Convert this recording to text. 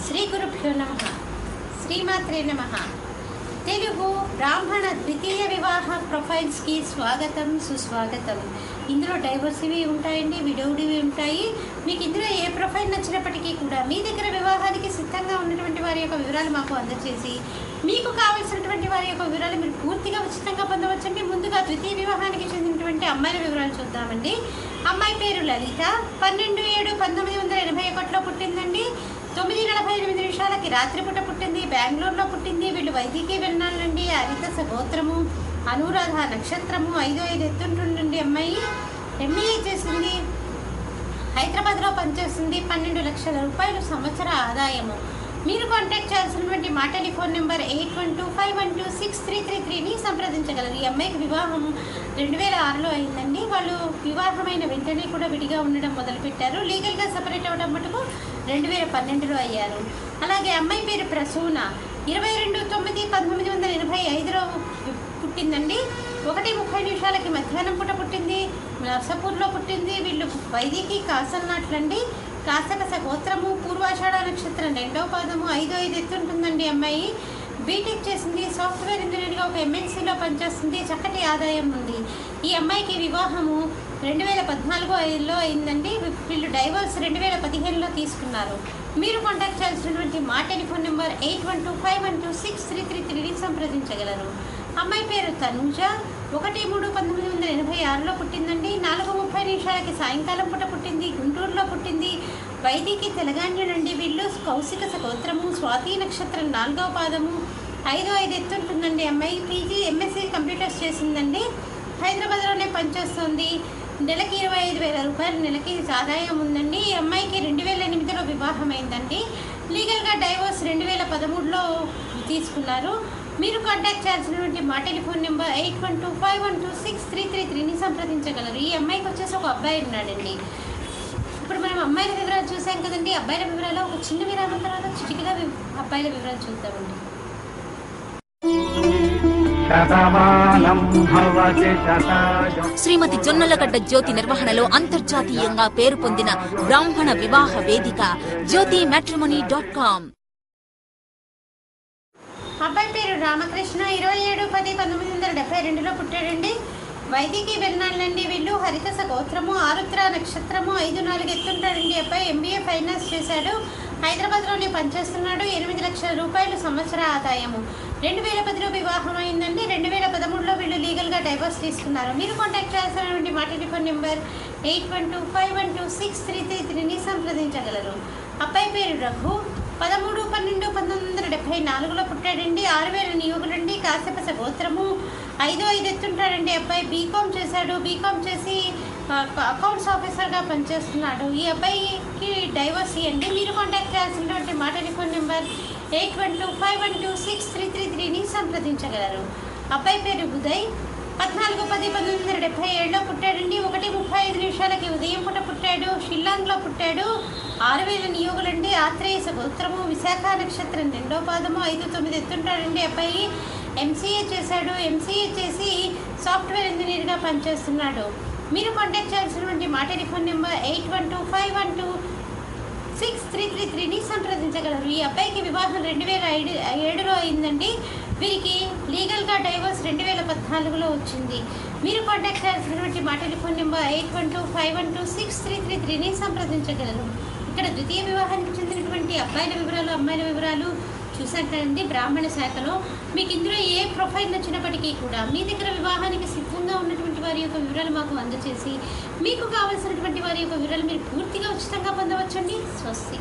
శ్రీ గురుభ్యో నమః. శ్రీమాత్రే నమః. తెలుగు బ్రాహ్మణ ద్వితీయ వివాహ ప్రొఫైల్స్కి స్వాగతం, సుస్వాగతం. ఇందులో డైవర్సివి ఉంటాయండి, విడౌడివి ఉంటాయి. మీకు ఇందులో ఏ ప్రొఫైల్ నచ్చినప్పటికీ కూడా మీ దగ్గర వివాహానికి సిద్ధంగా ఉన్నటువంటి వారి యొక్క వివరాలు మాకు అందజేసి మీకు కావాల్సినటువంటి వారి యొక్క వివరాలు మీరు పూర్తిగా ఉచితంగా పొందవచ్చండి. ముందుగా ద్వితీయ వివాహానికి చెందినటువంటి అమ్మాయిల వివరాలు చూద్దామండి. అమ్మాయి పేరు లలిత, 12/7/1981లో పుట్టిందండి. 9:48 రాత్రిపూట పుట్టింది. బెంగళూరులో పుట్టింది. వీళ్ళు వైదికి వెళ్ళాలండి. హరిత గోత్రము, అనురాధ నక్షత్రము, 5 ఎత్తుంటుండండి. అమ్మాయి ఎంబీఏ చేసింది. హైదరాబాద్లో పనిచేస్తుంది. 12 లక్షల రూపాయలు సంవత్సర ఆదాయము. మీరు కాంటాక్ట్ చేయాల్సినటువంటి మా టెలిఫోన్ నెంబర్ 8125126333ని సంప్రదించగలరు. ఈ అమ్మాయికి వివాహం 2006లో అయిందండి. వాళ్ళు వివాహమైన వెంటనే కూడా విడిగా ఉండడం మొదలుపెట్టారు. లీగల్గా సపరేట్ అవ్వడం మటుకు 2012లో అయ్యారు. అలాగే అమ్మాయి పేరు ప్రసూన, 22/9/1985లో పుట్టిందండి. 1:30 మధ్యాహ్నం పూట పుట్టింది. నర్సాపూర్లో పుట్టింది. వీళ్ళు వైదికి కాసల్నాట్లండి. కాసకస గోత్రము, పూర్వాషాఢ నక్షత్రం 2వ పాదము, 5 ఎత్తుంటుందండి. అమ్మాయి బీటెక్ చేసింది. సాఫ్ట్వేర్ ఇంజనీర్గా ఒక ఎంఎన్సీలో పనిచేస్తుంది. చక్కటి ఆదాయం ఉంది. ఈ అమ్మాయికి వివాహము 2014లో అయిందండి. వీళ్ళు డైవర్స్ 2015లో తీసుకున్నారు. మీరు కాంటాక్ట్ చేయాల్సినటువంటి మా టెలిఫోన్ నెంబర్ 8125126333ని సంప్రదించగలరు. అమ్మాయి పేరు తనుజ, 1/3/1986లో పుట్టిందండి. 4:30 సాయంకాలం పూట పుట్టింది. గుంటూరులో పుట్టింది. వైదికి తెలంగాణనండి. వీళ్ళు కౌశిక గోత్రము, స్వాతి నక్షత్రం 4వ పాదము, 5 ఎత్తుంటుందండి. అమ్మాయి పీజీ ఎంఎస్సీ కంప్యూటర్స్ చేసిందండి. హైదరాబాద్లోనే పనిచేస్తుంది. నెలకి 25,000 రూపాయలు నెలకి ఆదాయం ఉందండి. ఈ అమ్మాయికి 2008లో వివాహం అయిందండి. లీగల్గా డైవోర్స్ 2013లో తీసుకున్నారు. మీరు కాంటాక్ట్ చేయాల్సినటువంటి మా టెలిఫోన్ నెంబర్ 8125126333ని సంప్రదించగలరు. ఈ అమ్మాయికి వచ్చేసి ఒక అబ్బాయి ఉన్నాడండి. ఇప్పుడు మనం అమ్మాయిల వివరాలు చూసాం కదండి. అబ్బాయిల వివరాలు ఒక చిన్న విరామం తర్వాత చిటికగా అబ్బాయిల వివరాలు చూద్దామండి. శ్రీమతి జొన్నలగడ్డ జ్యోతి నిర్వహణలో అంతర్జాతీయంగా పేరు పొందిన బ్రాహ్మణ వివాహ వేదిక jyotimatrimony.com. అబ్బాయి పేరు రామకృష్ణ, 27/10/1972లో పుట్టాడండి. వైదికి వెళ్ళాలండి. వీళ్ళు హరిత గోత్రము, ఆరుద్ర నక్షత్రము, 5-4 ఎత్తుంటాడండి. అబ్బాయి ఎంబీఏ ఫైనాన్స్ చేశాడు. హైదరాబాద్లోనే పనిచేస్తున్నాడు. 8 లక్షల రూపాయలు సంవత్సర ఆదాయము. 2010లో వివాహం అయిందండి. 2013లో వీళ్ళు లీగల్గా డైవర్స్ తీసుకున్నారు. మీరు కాంటాక్ట్ చేయాల్సినటువంటి మా టెలిఫోన్ నెంబర్ 8125126333ని సంప్రదించగలరు. అబ్బాయి పేరు రఘు, 13/12/1974లో పుట్టాడండి. 6,000 నియోగులండి. కాశ్యపస గోత్రము, 5 ఎత్తుంటాడండి. అబ్బాయి బీకామ్ చేశాడు. బీకామ్ చేసి అకౌంట్స్ ఆఫీసర్గా పనిచేస్తున్నాడు. ఈ అబ్బాయికి డైవర్స్ ఇవ్వండి. మీరు కాంటాక్ట్ చేయాల్సినటువంటి మా టెలిఫోన్ నెంబర్ 8125126333ని సంప్రదించగలరు. అబ్బాయి పేరు ఉదయ్, 14/10/1977లో పుట్టాడండి. 1:35 ఉదయం పూట పుట్టాడు. షిల్లాంగ్లో పుట్టాడు. 6,000 నియోగులండి. ఆత్రేయస గోత్రము, విశాఖ నక్షత్రం 2వ పాదము, 5-9 ఎత్తుంటాడండి. అబ్బాయి ఎంసీఏ చేశాడు. ఎంసీఏ చేసి సాఫ్ట్వేర్ ఇంజనీర్గా పనిచేస్తున్నాడు. మీరు కాంటాక్ట్ చేయాల్సినటువంటి మా టెలిఫోన్ నెంబర్ 8125126333ని సంప్రదించగలరు. ఈ అబ్బాయికి వివాహం 2007లో అయిందండి. వీరికి లీగల్గా డైవర్స్ 2014లో వచ్చింది. మీరు కాంటాక్ట్ చేయాల్సినటువంటి మా టెలిఫోన్ నెంబర్ 8125126333ని సంప్రదించగలరు. ఇక్కడ ద్వితీయ వివాహానికి చెందినటువంటి అబ్బాయిల వివరాలు, అమ్మాయిల వివరాలు చూసారు కదండి. బ్రాహ్మణ శాఖలో మీకు ఇందులో ఏ ప్రొఫైల్ నచ్చినప్పటికీ కూడా మీ దగ్గర వివాహానికి సిద్ధంగా ఉన్నటువంటి వారి యొక్క వివరాలు మాకు అందజేసి మీకు కావాల్సినటువంటి వారి యొక్క వివరాలు మీరు పూర్తిగా ఉచితంగా పొందవచ్చండి. స్వస్తి.